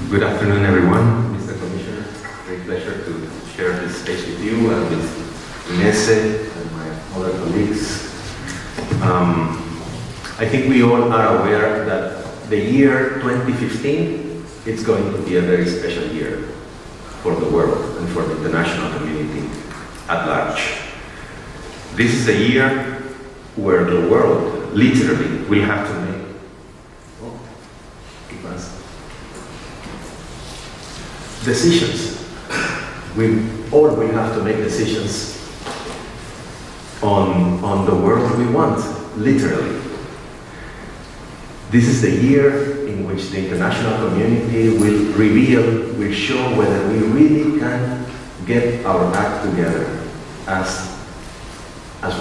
Good afternoon, everyone. Mr. Commissioner, great pleasure to share this space with you and with René and my other colleagues. I think we all are aware that the year 2015 is going to be a very special year for the world and for the international community at large. This is a year where the world literally will have to make decisions. We all will have to make decisions on the world we want, literally. This is the year in which the international community will reveal, will show whether we really can get our act together as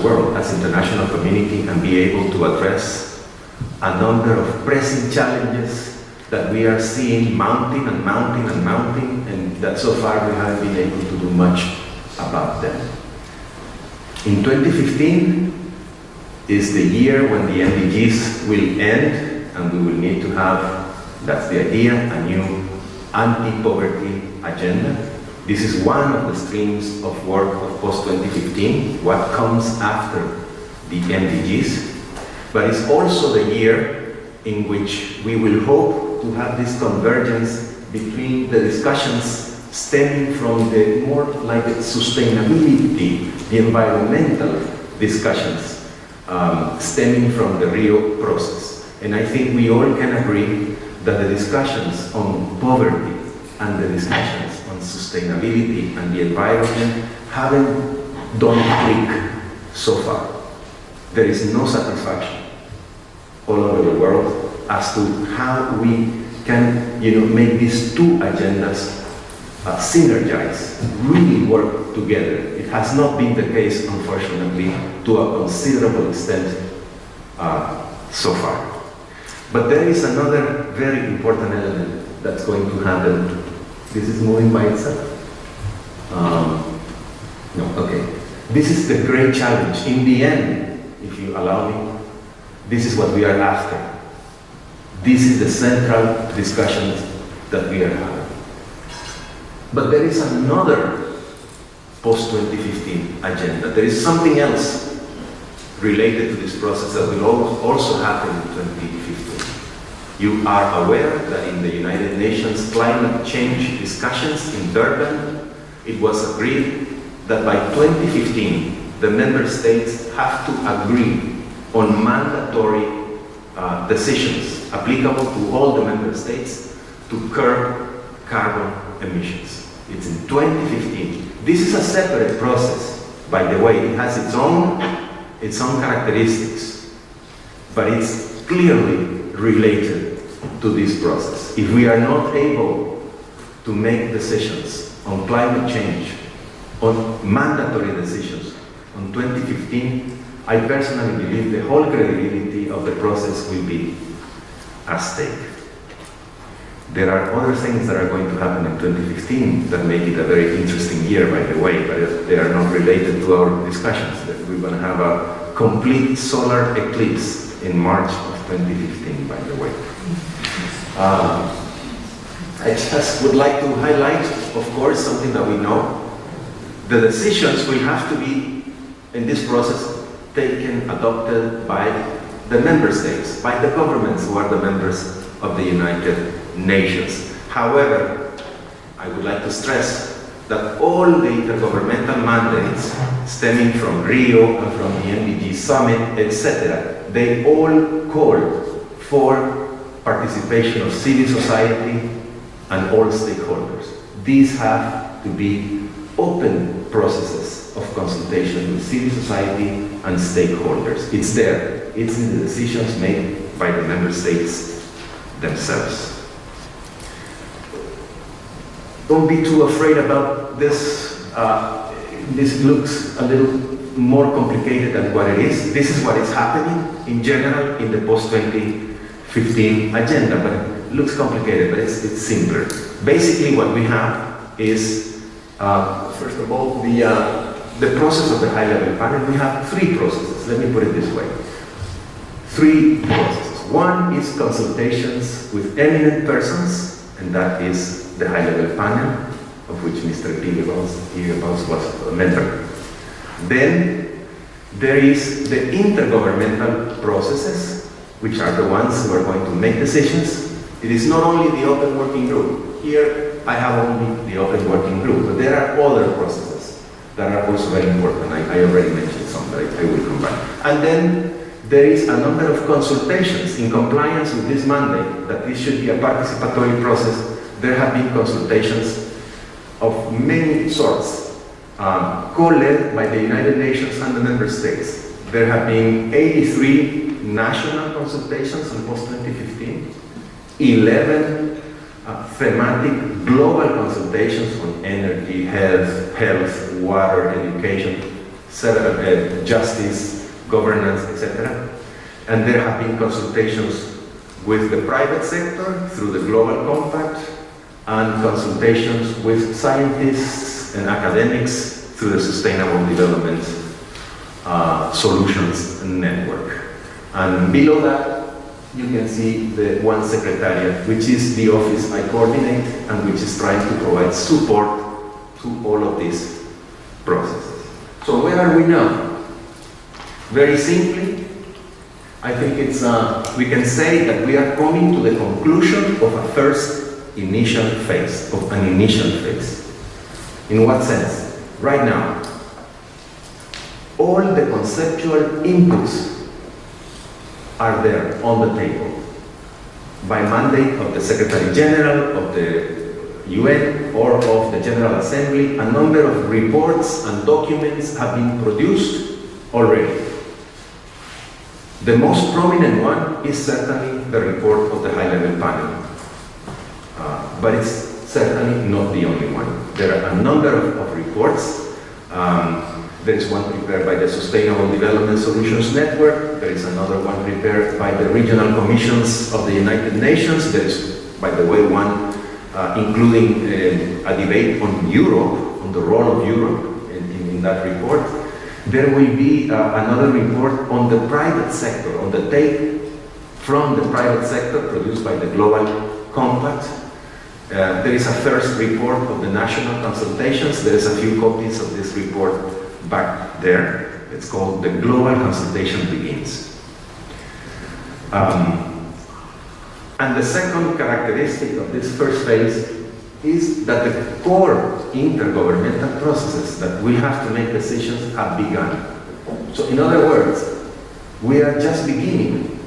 world, as international community, and be able to address a number of pressing challenges that we are seeing mounting and mounting and mounting, and that so far we haven't been able to do much about them. In 2015 is the year when the NDGs will end, and we will need to have, that's the idea, a new anti-poverty agenda. This is one of the streams of work of Post-2015, what comes after the NDGs, but it's also the year in which we will hope to have this convergence between the discussions stemming from the more like the sustainability, the environmental discussions stemming from the Rio process. And I think we all can agree that the discussions on poverty and the discussions on sustainability and the environment haven't done click so far. There is no satisfaction all over the world as to how we can, make these two agendas synergize, really work together. It has not been the case, unfortunately, to a considerable extent so far. But there is another very important element that's going to happen. This is moving by itself? No, okay. This is the great challenge. In the end, if you allow me, this is what we are after. This is the central discussion that we are having. But there is another post-2015 agenda. There is something else related to this process that will also happen in 2015. You are aware that in the United Nations climate change discussions in Durban, it was agreed that by 2015, the member states have to agree on mandatory decisions applicable to all the member states to curb carbon emissions. It's in 2015. This is a separate process, by the way. It has its own characteristics, but it's clearly related to this process. If we are not able to make decisions on climate change, on mandatory decisions on 2015, I personally believe the whole credibility of the process will be at stake. There are other things that are going to happen in 2015 that make it a very interesting year, by the way, but they are not related to our discussions. We're going to have a complete solar eclipse in March of 2015, by the way. I just would like to highlight, of course, something that we know. The decisions will have to be, in this process, taken, adopted by the member states, by the governments who are the members of the United Nations. However, I would like to stress that all the intergovernmental mandates stemming from Rio and from the NDG Summit, etc., they all call for participation of civil society and all stakeholders. These have to be open processes of consultation with civil society and stakeholders. It's there. It's in the decisions made by the member states themselves. Don't be too afraid about this. This looks a little more complicated than what it is. This is what is happening in general in the post-2015 agenda, but it looks complicated, but it's simpler. Basically what we have is, first of all, the process of the high-level panel. We have three processes. Let me put it this way. Three processes. One is consultations with eminent persons and that is the high-level panel, of which Mr. Gigebaus was a member. Then there is the intergovernmental processes, which are the ones who are going to make decisions. It is not only the open working group. Here I have only the open working group, but there are other processes that are also very important. I already mentioned some, but I will come back. And then there is a number of consultations in compliance with this mandate, that this should be a participatory process. There have been consultations of many sorts, co-led by the United Nations and the member states. There have been 83 national consultations on post-2015, 11 thematic global consultations on energy, health, water, education, justice, governance, etc. And there have been consultations with the private sector through the Global Compact, and consultations with scientists and academics through the Sustainable Development Solutions Network. And below that, you can see the one secretariat, which is the office I coordinate and which is trying to provide support to all of these processes. So where are we now? Very simply, I think it's we can say that we are coming to the conclusion of a first initial phase, of an initial phase. In what sense? Right now, all the conceptual inputs are there on the table by mandate of the Secretary General of the UN or of the General Assembly. A number of reports and documents have been produced already. The most prominent one is certainly the report of the high-level panel, but it's certainly not the only one. There are a number of reports. There is one prepared by the Sustainable Development Solutions Network. There is another one prepared by the regional commissions of the United Nations. There is, by the way, one including a debate on Europe, on the role of Europe in that report. There will be another report on the private sector, on the take from the private sector produced by the Global Compact. There is a first report of the national consultations. There is a few copies of this report back there. It's called The Global Consultation Begins. And the second characteristic of this first phase is that the core intergovernmental processes that we have to make decisions have begun. So in other words, we are just beginning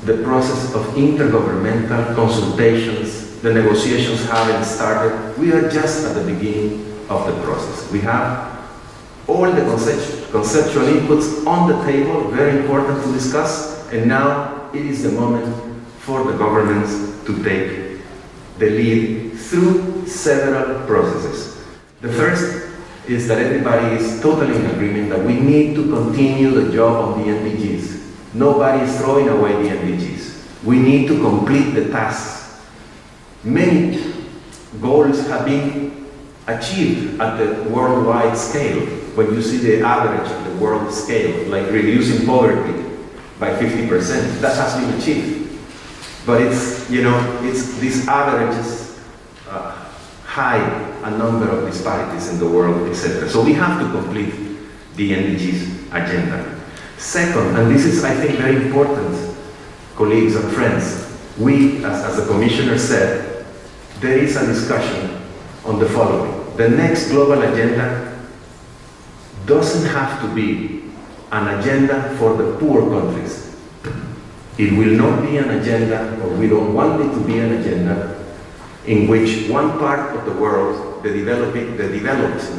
the process of intergovernmental consultations. The negotiations haven't started. We are just at the beginning of the process. We have all the conceptual inputs on the table, very important to discuss, and now it is the moment for the governments to take the lead through several processes. The first is that everybody is totally in agreement that we need to continue the job on the NDGs. Nobody is throwing away the NDGs. We need to complete the tasks. Many goals have been achieved at the worldwide scale. When you see the average of the world scale, like reducing poverty by 50%, that has been achieved. But it's, it's these averages hide a number of disparities in the world, etc. So we have to complete the NDGs agenda. Second, and this is, I think, very important, colleagues and friends, we, as the Commissioner said, there is a discussion on the following. The next global agenda doesn't have to be an agenda for the poor countries. It will not be an agenda, or we don't want it to be an agenda, in which one part of the world, the developed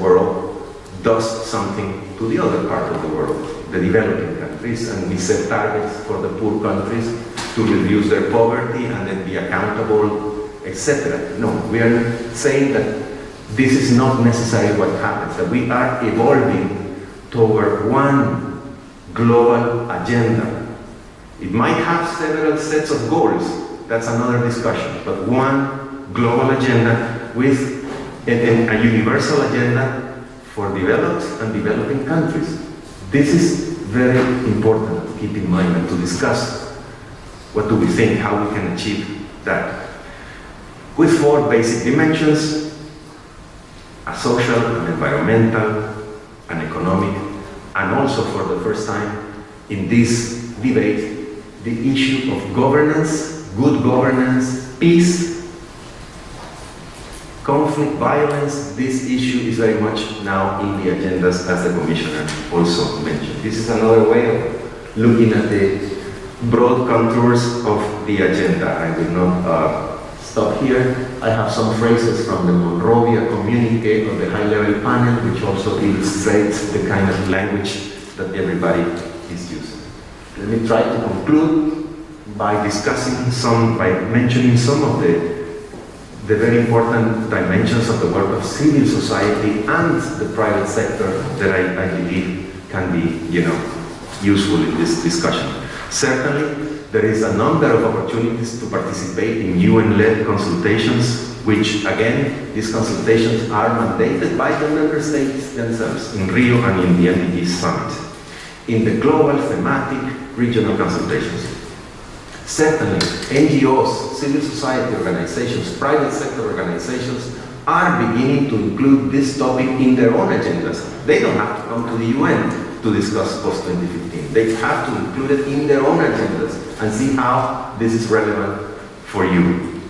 world, does something to the other part of the world, the developing countries, and we set targets for the poor countries to reduce their poverty and then be accountable, etc. No, we are saying that this is not necessarily what happens, that we are evolving toward one global agenda. It might have several sets of goals, that's another discussion, but one global agenda with a universal agenda for developed and developing countries. This is very important to keep in mind and to discuss. What do we think, how we can achieve that? with 4 basic dimensions: a social, an environmental, an economic, and also for the first time in this debate, the issue of governance, good governance, peace, conflict, violence. This issue is very much now in the agendas, as the Commissioner also mentioned. This is another way of looking at the broad contours of the agenda. I will not stop here. I have some phrases from the Monrovia communique of the high-level panel, which also illustrates the kind of language that everybody is using. Let me try to conclude by mentioning some of the very important dimensions of the work of civil society and the private sector that I believe can be, useful in this discussion. Certainly, there is a number of opportunities to participate in UN-led consultations, which, again, these consultations are mandated by the member states themselves in Rio and in the NDG summit, in the global, thematic, regional consultations. Certainly, NGOs, civil society organizations, private sector organizations are beginning to include this topic in their own agendas. They don't have to come to the UN to discuss post-2015. They have to include it in their own agendas and see how this is relevant for you.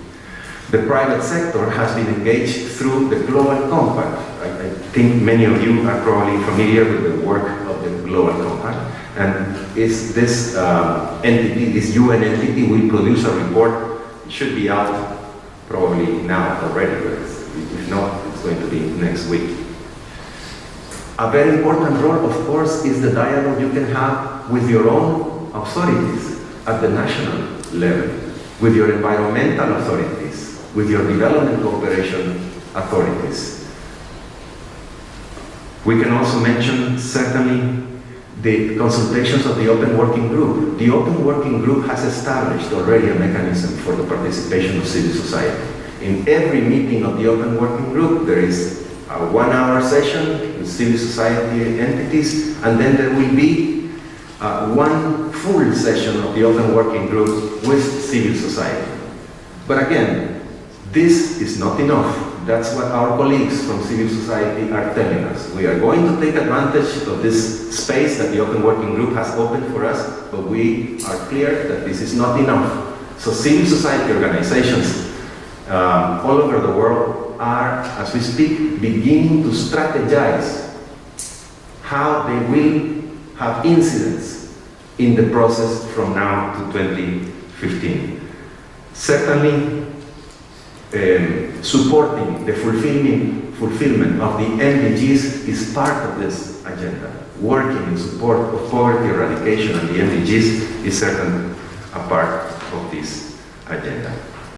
The private sector has been engaged through the Global Compact. I think many of you are probably familiar with the work of the Global Compact. And this entity, this UN entity, will produce a report. It should be out probably now already, but if not, it's going to be next week. A very important role, of course, is the dialogue you can have with your own authorities at the national level, with your environmental authorities, with your development cooperation authorities. We can also mention, certainly, the consultations of the Open Working Group. The Open Working Group has established already a mechanism for the participation of civil society. In every meeting of the Open Working Group, there is a 1-hour session with civil society entities, and then there will be one full session of the Open Working Group with civil society. But again, this is not enough. That's what our colleagues from civil society are telling us. We are going to take advantage of this space that the Open Working Group has opened for us, but we are clear that this is not enough. So civil society organizations all over the world are, as we speak, beginning to strategize how they will have incidence in the process from now to 2015. Certainly, supporting the fulfillment of the NDGs is part of this agenda. Working in support of poverty eradication and the NDGs is certainly a part of this agenda.